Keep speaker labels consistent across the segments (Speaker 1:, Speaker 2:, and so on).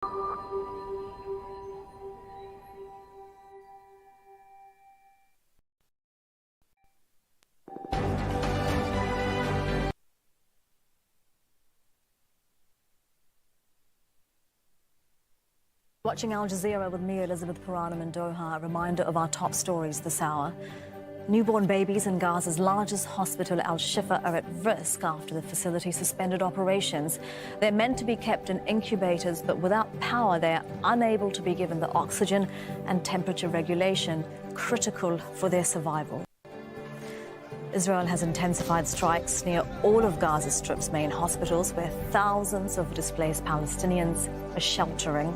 Speaker 1: Watching Al Jazeera with me, Elizabeth Puranam in Doha, a reminder of our top stories this hour. Newborn babies in Gaza's largest hospital, Al-Shifa, are at risk after the facility suspended operations. They're meant to be kept in incubators, but without power, they're unable to be given the oxygen and temperature regulation critical for their survival. Israel has intensified strikes near all of Gaza Strip's main hospitals, where thousands of displaced Palestinians are sheltering.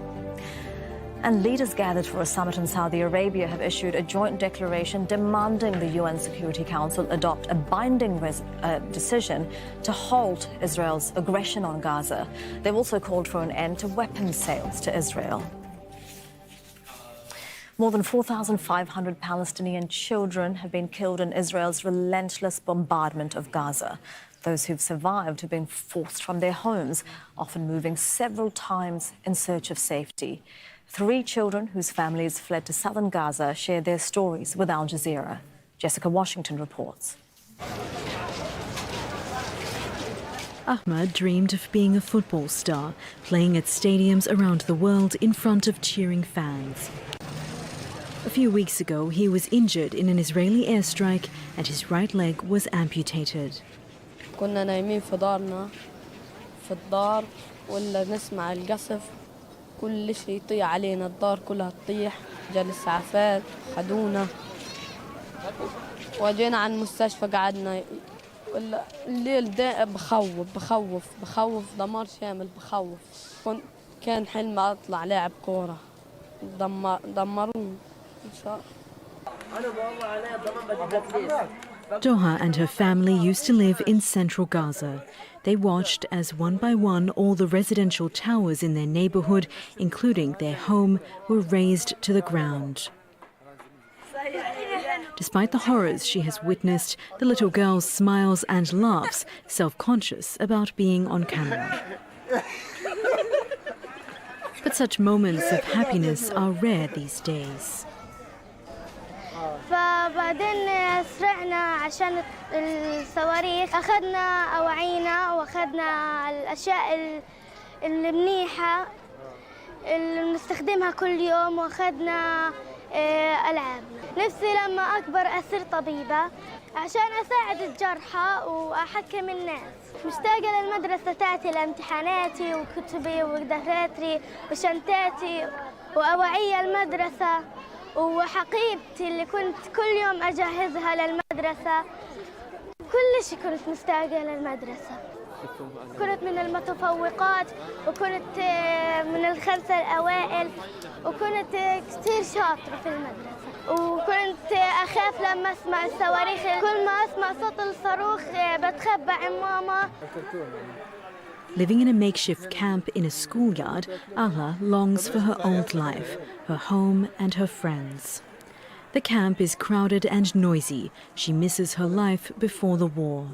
Speaker 1: And leaders gathered for a summit in Saudi Arabia have issued a joint declaration demanding the UN Security Council adopt a binding decision to halt Israel's aggression on Gaza. They've also called for an end to weapons sales to Israel. More than 4,500 Palestinian children have been killed in Israel's relentless bombardment of Gaza. Those who've survived have been forced from their homes, often moving several times in search of safety. 3 children whose families fled to southern Gaza shared their stories with Al Jazeera. Jessica Washington reports.
Speaker 2: Ahmad dreamed of being a football star, playing at stadiums around the world in front of cheering fans. A few weeks ago, he was injured in an Israeli airstrike and his right leg was amputated.
Speaker 3: كنا نايمين في دارنا في الدار ولا نسمع القصف كل شيء يطيح علينا الدار كلها تطيح جال الإسعافات خدونا وجينا على المستشفى قعدنا ولا الليل بخوف دمار شامل بخوف كان حلم أطلع لاعب كورة دمرون إن شاء الله.
Speaker 2: Doha and her family used to live in central Gaza. They watched as one by one all the residential towers in their neighborhood, including their home, were razed to the ground. Despite the horrors she has witnessed, the little girl smiles and laughs, self-conscious about being on camera. But such moments of happiness are rare these days.
Speaker 4: فبعدين سرعنا عشان الصواريخ أخذنا أواعينا وأخذنا الأشياء المنيحة اللي بنستخدمها كل يوم وأخذنا ألعابنا. نفسي لما أكبر أصير طبيبة عشان أساعد الجرحى وأحكم الناس. مشتاقة للمدرسة تاعتي لامتحاناتي وكتبي ودفاتري وشنطاتي وأواعي المدرسة وحقيبتي اللي كنت كل يوم أجهزها للمدرسة. كل شيء كنت مشتاقة للمدرسة. كنت من المتفوقات وكنت من ال5 الأوائل وكنت كثير شاطرة في المدرسة وكنت أخاف لما أسمع الصواريخ. كل ما أسمع صوت الصاروخ بتخبى عن ماما.
Speaker 2: Living in a makeshift camp in a schoolyard, Ala longs for her old life, her home and her friends. The camp is crowded and noisy. She misses her life before the war.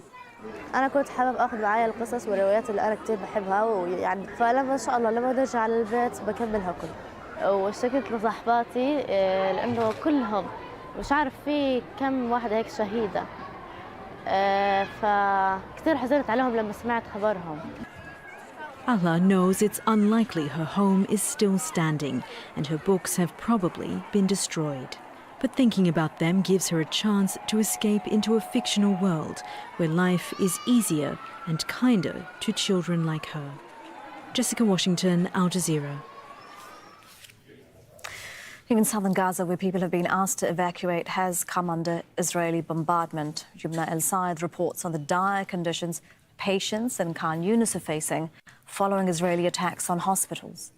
Speaker 5: أنا كنت حابب أخذ معايا القصص والروايات اللي أنا كتير بحبها ويعني فلما إن شاء الله لما نرجع للبيت بكملها كلها. واشتكيت لصاحباتي لأنه كلهم مش عارف في كم واحدة هيك شهيدة. فكتير حزنت عليهم لما سمعت خبرهم.
Speaker 2: Allah knows it's unlikely her home is still standing and her books have probably been destroyed. But thinking about them gives her a chance to escape into a fictional world where life is easier and kinder to children like her. Jessica Washington, Al Jazeera.
Speaker 1: Even southern Gaza, where people have been asked to evacuate, has come under Israeli bombardment. Jumna El-Sayed reports on the dire conditions patients in Khan Yunis are facing following Israeli attacks on hospitals.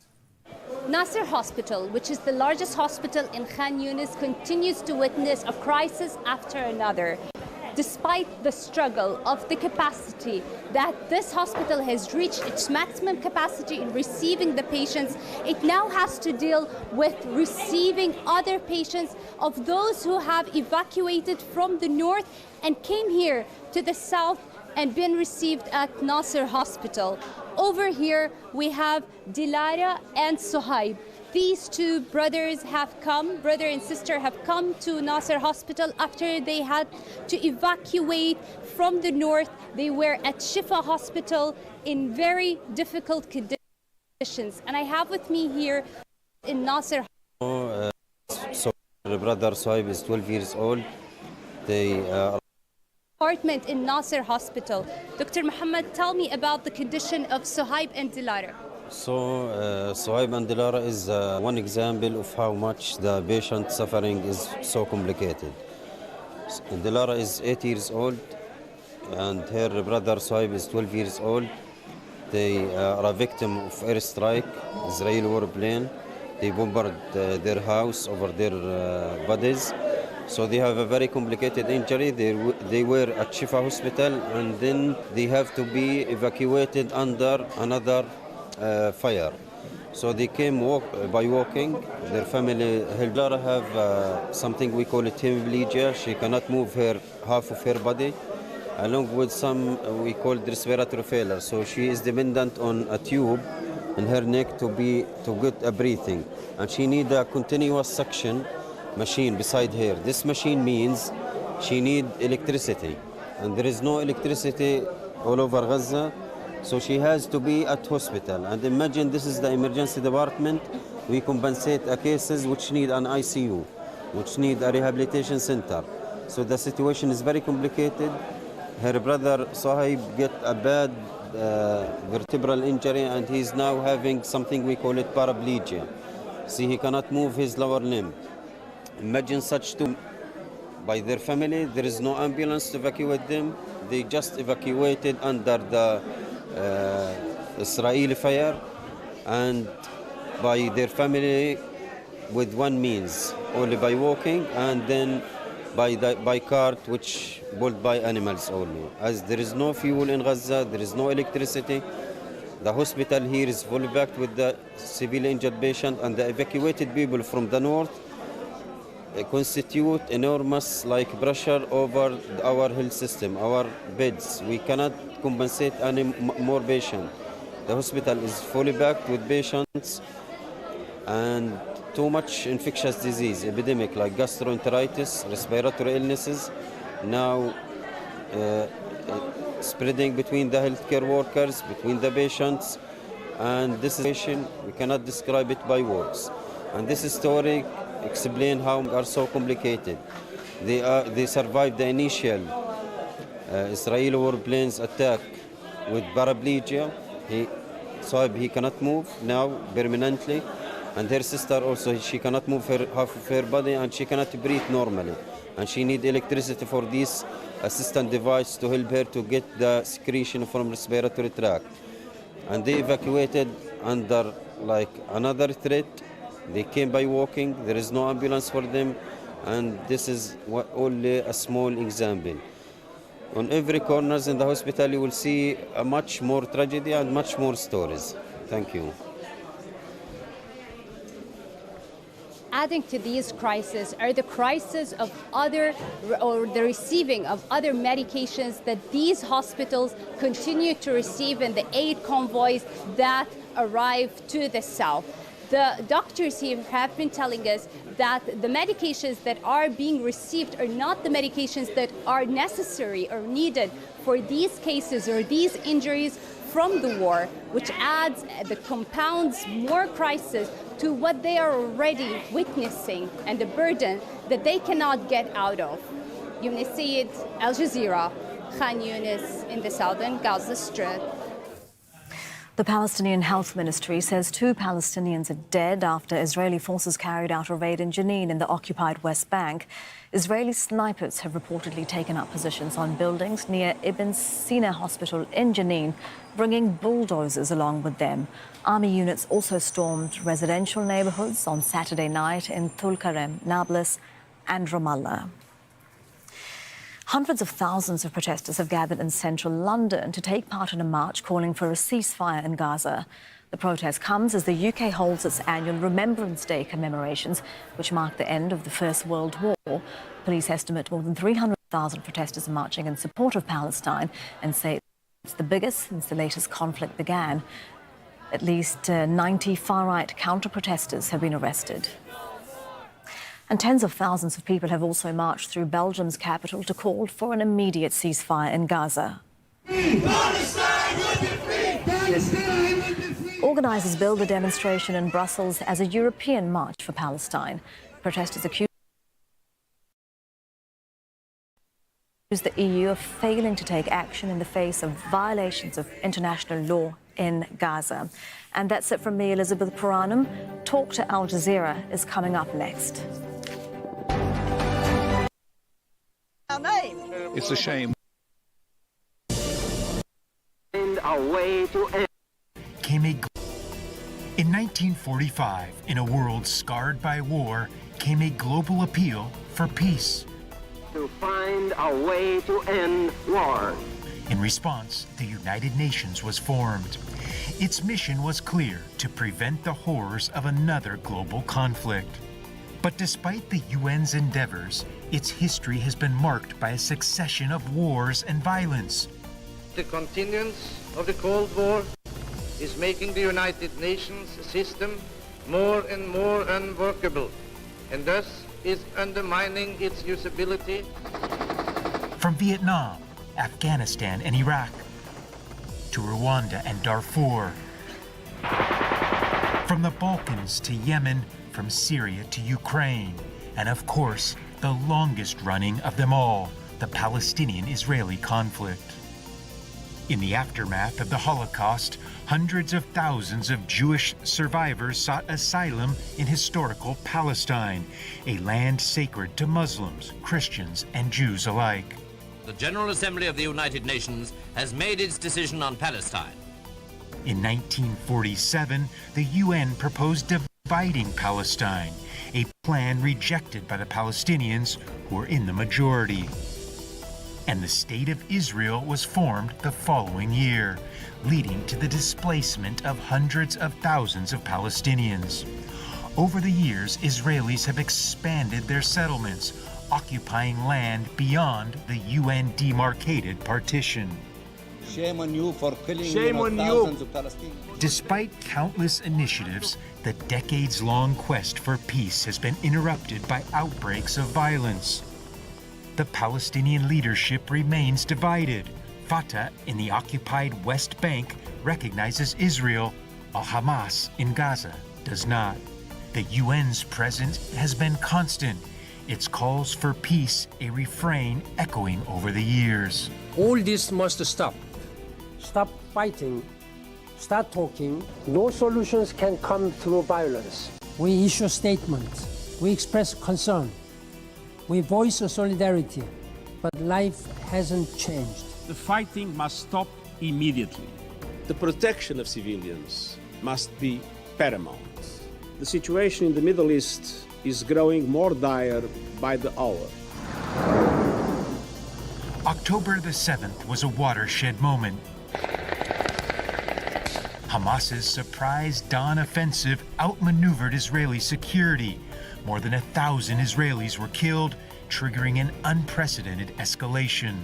Speaker 6: Nasser Hospital, which is the largest hospital in Khan Yunis, continues to witness a crisis after another. Despite the struggle of the capacity that this hospital has reached its maximum capacity in receiving the patients, it now has to deal with receiving other patients of those who have evacuated from the north and came here to the south and been received at Nasser Hospital. Over here, we have Dilara and Suhaib. These two brother and sister have come to Nasser Hospital after they had to evacuate from the north. They were at Shifa Hospital in very difficult conditions. And I have with me here in Nasser.
Speaker 7: So the brother Suhaib is 12 years old.
Speaker 6: Apartment in Nasser Hospital. Dr. Muhammad, tell me about the condition of Suhaib and Dilara.
Speaker 7: So Suhaib and Dilara is one example of how much the patient suffering is so complicated. Dilara is 8 years old and her brother Suhaib is 12 years old. They are a victim of airstrike, Israeli warplane. They bombarded their house over their bodies. So they have a very complicated injury. They were at Shifa Hospital and then they have to be evacuated under another fire. So they came by walking. Their family helped. Dilara have something we call it hemiplegia. She cannot move half of her body, along with some we call it respiratory failure. So she is dependent on a tube in her neck to get a breathing, and she needs a continuous suction machine beside her. This machine means she needs electricity, and there is no electricity all over Gaza. So she has to be at hospital. And imagine this is the emergency department. We compensate cases which need an ICU, which need a rehabilitation center. So the situation is very complicated. Her brother Suhaib get a bad vertebral injury and he's now having something we call it paraplegia. See, he cannot move his lower limb. Imagine such two by their family. There is no ambulance to evacuate them. They just evacuated under the Israeli fire and by their family with one means, only by walking and then by cart which pulled by animals only. As there is no fuel in Gaza, there is no electricity. The hospital here is fully packed with the severely injured patient, and the evacuated people from the north constitute enormous pressure over our health system, our beds. We cannot compensate any more patients. The hospital is fully packed with patients and too much infectious disease, epidemic like gastroenteritis, respiratory illnesses, now spreading between the healthcare workers, between the patients, and this situation, we cannot describe it by words. And this story explain how are so complicated. They survived the initial Israeli warplanes attack with paraplegia. Suhaib, he cannot move now permanently, and her sister also, she cannot move half of her body and she cannot breathe normally, and she needs electricity for this assistant device to help her to get the secretion from respiratory tract. And they evacuated under another threat. They came by walking. There is no ambulance for them, and this is only a small example. On every corner in the hospital, you will see a much more tragedy and much more stories. Thank you.
Speaker 6: Adding to these crises are the crisis of the receiving of other medications that these hospitals continue to receive in the aid convoys that arrive to the south. The doctors here have been telling us that the medications that are being received are not the medications that are necessary or needed for these cases or these injuries from the war, which compounds more crisis to what they are already witnessing and the burden that they cannot get out of. Yumna Sayed, Al Jazeera, Khan Yunis in the southern Gaza Strip.
Speaker 1: The Palestinian Health Ministry says 2 Palestinians are dead after Israeli forces carried out a raid in Jenin in the occupied West Bank. Israeli snipers have reportedly taken up positions on buildings near Ibn Sina Hospital in Jenin, bringing bulldozers along with them. Army units also stormed residential neighborhoods on Saturday night in Tulkarem, Nablus and Ramallah. Hundreds of thousands of protesters have gathered in central London to take part in a march calling for a ceasefire in Gaza. The protest comes as the UK holds its annual Remembrance Day commemorations, which mark the end of the First World War. Police estimate more than 300,000 protesters are marching in support of Palestine and say It's the biggest since the latest conflict began. At least 90 far-right counter-protesters have been arrested. And tens of thousands of people have also marched through Belgium's capital to call for an immediate ceasefire in Gaza. Organisers billed the demonstration in Brussels as a European March for Palestine. Protesters accused the EU of failing to take action in the face of violations of international law in Gaza. And that's it from me, Elizabeth Paranum. Talk to Al Jazeera is coming up next.
Speaker 8: It's a shame.
Speaker 9: In 1945, in a world scarred by war, came a global appeal for peace.
Speaker 10: To find a way to end war.
Speaker 9: In response, the United Nations was formed. Its mission was clear: to prevent the horrors of another global conflict. But despite the UN's endeavors, its history has been marked by a succession of wars and violence.
Speaker 11: The continuance of the Cold War is making the United Nations system more and more unworkable, and thus is undermining its usability.
Speaker 9: From Vietnam, Afghanistan and Iraq, to Rwanda and Darfur. From the Balkans to Yemen, from Syria to Ukraine, and of course, the longest running of them all, the Palestinian-Israeli conflict. In the aftermath of the Holocaust, hundreds of thousands of Jewish survivors sought asylum in historical Palestine, a land sacred to Muslims, Christians, and Jews alike.
Speaker 12: The General Assembly of the United Nations has made its decision on Palestine.
Speaker 9: In 1947, the UN proposed dividing Palestine, a plan rejected by the Palestinians, who were in the majority. And the State of Israel was formed the following year, leading to the displacement of hundreds of thousands of Palestinians. Over the years, Israelis have expanded their settlements, occupying land beyond the UN demarcated partition.
Speaker 8: Shame on you for killing thousands of Palestinians.
Speaker 9: Despite countless initiatives, the decades-long quest for peace has been interrupted by outbreaks of violence. The Palestinian leadership remains divided. Fatah in the occupied West Bank recognizes Israel, while Hamas in Gaza does not. The UN's presence has been constant. Its calls for peace a refrain echoing over the years.
Speaker 13: All this must stop. Stop fighting. Start talking. No solutions can come through violence. We issue statements. We express concern. We voice solidarity, but life hasn't changed.
Speaker 14: The fighting must stop immediately.
Speaker 15: The protection of civilians must be paramount. The situation in the Middle East is growing more dire by the hour.
Speaker 9: October the 7th was a watershed moment. Hamas's surprise dawn offensive outmaneuvered Israeli security. More than 1,000 Israelis were killed, triggering an unprecedented escalation.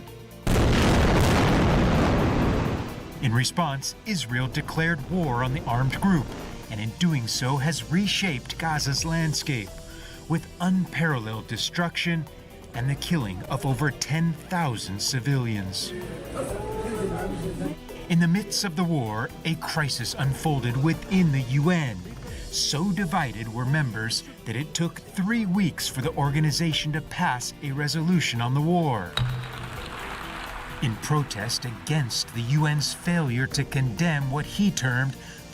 Speaker 9: In response, Israel declared war on the armed group, and in doing so has reshaped Gaza's landscape, with unparalleled destruction and the killing of over 10,000 civilians. In the midst of the war, a crisis unfolded within the UN. So divided were members that it took 3 weeks for the organization to pass a resolution on the war. In protest against the UN's failure to condemn what he termed